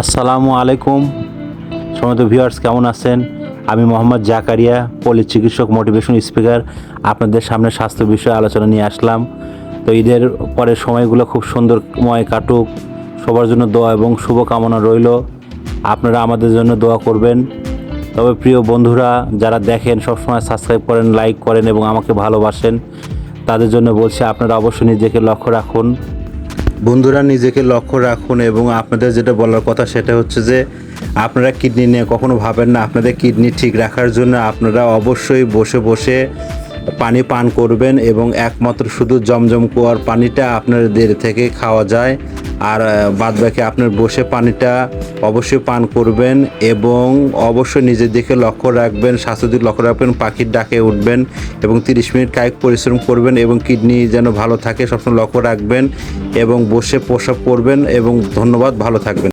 আসসালামু আলাইকুম সমস্ত ভিউয়ার্স, কেমন আছেন? আমি মোহাম্মদ জাকারিয়া, পল্লী চিকিৎসক, মোটিভেশন স্পিকার। আপনাদের সামনে স্বাস্থ্য বিষয়ে আলোচনা নিয়ে আসলাম। তো ঈদের পরের সময়গুলো খুব সুন্দরময় কাটুক, সবার জন্য দোয়া এবং শুভকামনা রইল। আপনারা আমাদের জন্য দোয়া করবেন। তবে প্রিয় বন্ধুরা, যারা দেখেন সবসময় সাবস্ক্রাইব করেন, লাইক করেন এবং আমাকে ভালোবাসেন, তাদের জন্য বলছি আপনারা অবশ্যই নিজেকে লক্ষ্য রাখুন। বন্ধুরা, নিজেকে লক্ষ্য রাখুন এবং আপনাদের যেটা বলার কথা সেটা হচ্ছে যে আপনারা কিডনি নিয়ে কখনো ভাবেন না। আপনাদের কিডনি ঠিক রাখার জন্য আপনারা অবশ্যই বসে বসে পানি পান করবেন এবং একমাত্র শুধু জমজম কুয়ার পানিটা আপনাদের থেকে খাওয়া যায়। আর বাদবাকি আপনার বসে পানিটা অবশ্যই পান করবেন এবং অবশ্যই নিজের দিকে লক্ষ্য রাখবেন, স্বাস্থ্যের দিকে লক্ষ্য রাখবেন, পাখির ডাকে উঠবেন এবং 30 মিনিট কায়িক পরিশ্রম করবেন এবং কিডনি যেন ভালো থাকে সবসময় লক্ষ্য রাখবেন এবং বসে প্রস্রাব করবেন। এবং ধন্যবাদ, ভালো থাকবেন।